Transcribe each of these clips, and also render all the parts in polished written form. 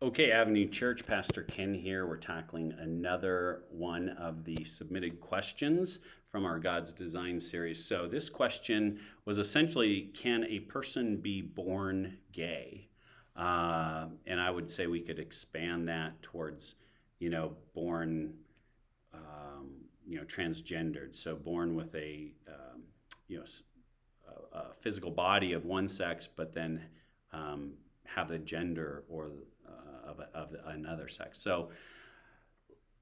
Okay, Avenue Church, Pastor Ken here. We're tackling another one of the submitted questions from our God's Design series. So, this question was essentially, can a person be born gay? And I would say we could expand that towards, born, transgendered. So, born with you know, a physical body of one sex, but then have the gender or of another sex. So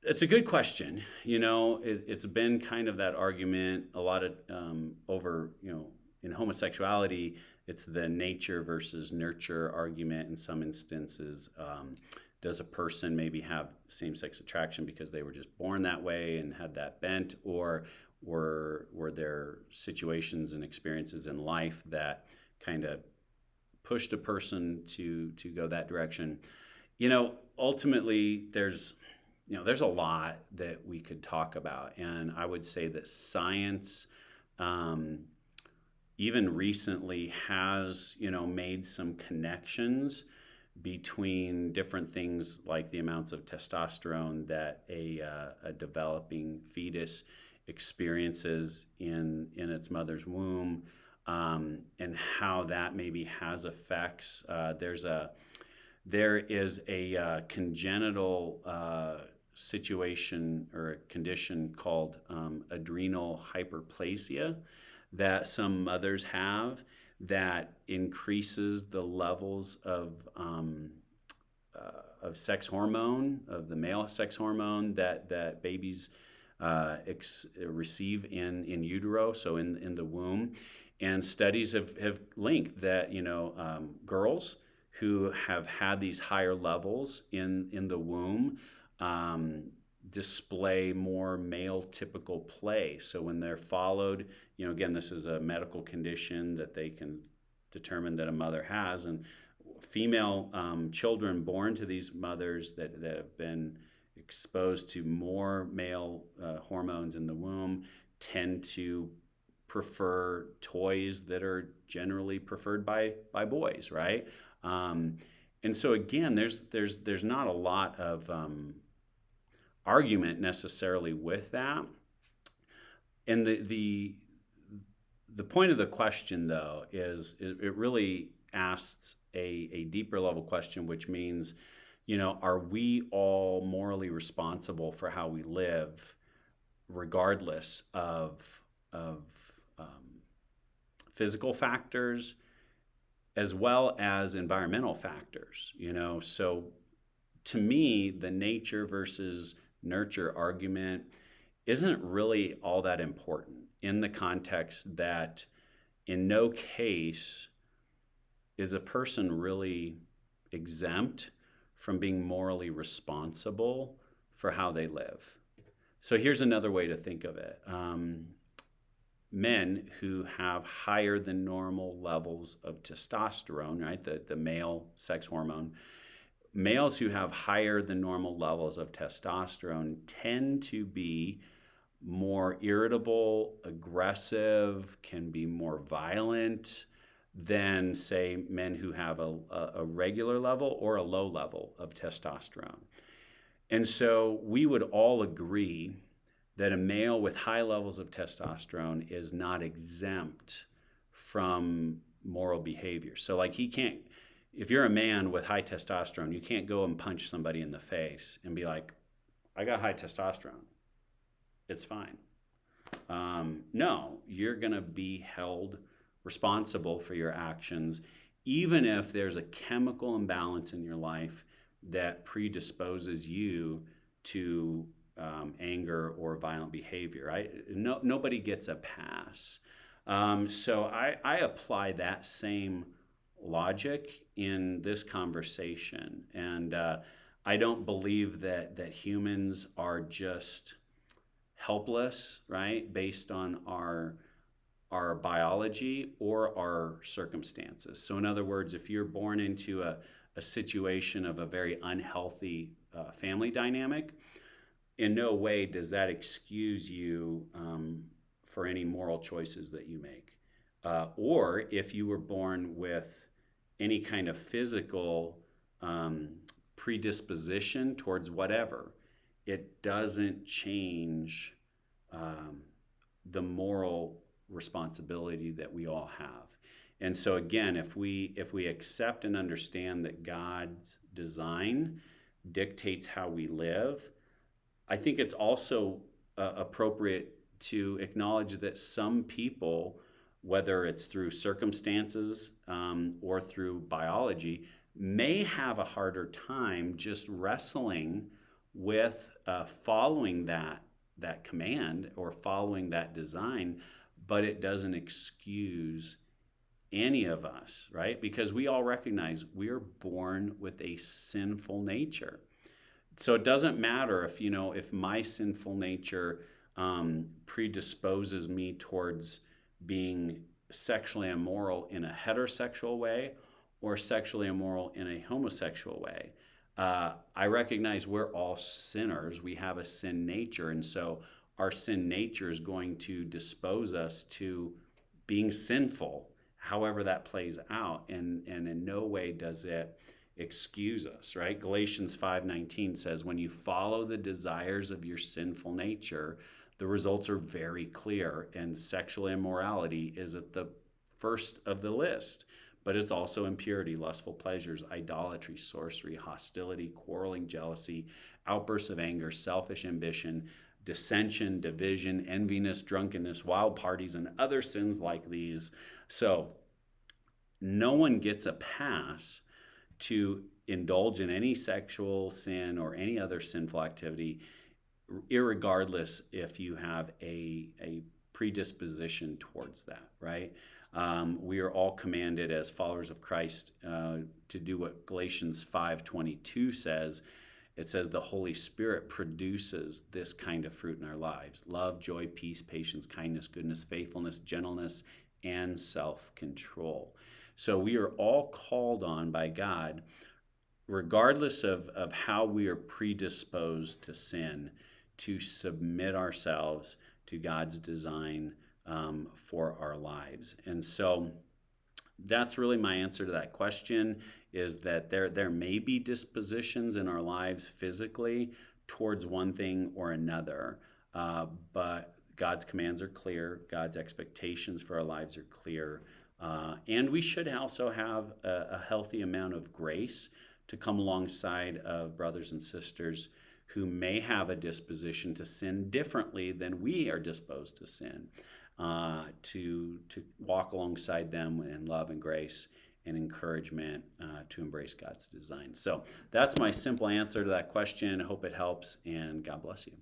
it's a good question. It's been kind of that argument a lot of over, in homosexuality, it's the nature versus nurture argument in some instances. Does a person maybe have same-sex attraction because they were just born that way and had that bent, or were there situations and experiences in life that kind of pushed a person to go that direction? Ultimately, there's a lot that we could talk about, and I would say that science, even recently, has made some connections between different things like the amounts of testosterone that a developing fetus experiences in its mother's womb, and how that maybe has effects. There is a congenital situation or a condition called adrenal hyperplasia that some mothers have that increases the levels of sex hormone, of the male sex hormone that babies receive in utero, so in the womb. And studies have linked that girls who have had these higher levels in the womb display more male typical play. So when they're followed, again, this is a medical condition that they can determine that a mother has, and female children born to these mothers that have been exposed to more male hormones in the womb tend to prefer toys that are generally preferred by boys, right? And so again, there's not a lot of argument necessarily with that. And the point of the question, though, is it really asks a deeper level question, which means, are we all morally responsible for how we live, regardless of physical factors as well as environmental factors? So to me, the nature versus nurture argument isn't really all that important in the context that in no case is a person really exempt from being morally responsible for how they live. So here's another way to think of it. Men who have higher than normal levels of testosterone, right, the male sex hormone, males who have higher than normal levels of testosterone tend to be more irritable, aggressive, can be more violent than, say, men who have a regular level or a low level of testosterone. And so we would all agree that a male with high levels of testosterone is not exempt from moral behavior. So like if you're a man with high testosterone, you can't go and punch somebody in the face and be like, I got high testosterone, it's fine. No, you're gonna be held responsible for your actions, even if there's a chemical imbalance in your life that predisposes you to anger or violent behavior, right? Nobody gets a pass. So I apply that same logic in this conversation. And I don't believe that humans are just helpless, right, based on our biology or our circumstances. So in other words, if you're born into a situation of a very unhealthy family dynamic, in no way does that excuse you for any moral choices that you make. Or if you were born with any kind of physical predisposition towards whatever, it doesn't change the moral responsibility that we all have. And so again, if we accept and understand that God's design dictates how we live, I think it's also appropriate to acknowledge that some people, whether it's through circumstances or through biology, may have a harder time just wrestling with following that command or following that design, but it doesn't excuse any of us, right? Because we all recognize we are born with a sinful nature. So it doesn't matter if my sinful nature predisposes me towards being sexually immoral in a heterosexual way or sexually immoral in a homosexual way. I recognize we're all sinners. We have a sin nature. And so our sin nature is going to dispose us to being sinful, however that plays out. And in no way does it excuse us, right? Galatians 5:19 says, when you follow the desires of your sinful nature, the results are very clear. And sexual immorality is at the first of the list. But it's also impurity, lustful pleasures, idolatry, sorcery, hostility, quarreling, jealousy, outbursts of anger, selfish ambition, dissension, division, enviness, drunkenness, wild parties, and other sins like these. So no one gets a pass to indulge in any sexual sin or any other sinful activity, irregardless if you have a predisposition towards that, right? We are all commanded as followers of Christ to do what Galatians 5:22 says. It says the Holy Spirit produces this kind of fruit in our lives: love, joy, peace, patience, kindness, goodness, faithfulness, gentleness, and self-control. So we are all called on by God, regardless of how we are predisposed to sin, to submit ourselves to God's design for our lives. And so that's really my answer to that question, is that there may be dispositions in our lives physically towards one thing or another, but God's commands are clear. God's expectations for our lives are clear. And we should also have a healthy amount of grace to come alongside of brothers and sisters who may have a disposition to sin differently than we are disposed to sin, to walk alongside them in love and grace and encouragement to embrace God's design. So that's my simple answer to that question. I hope it helps, and God bless you.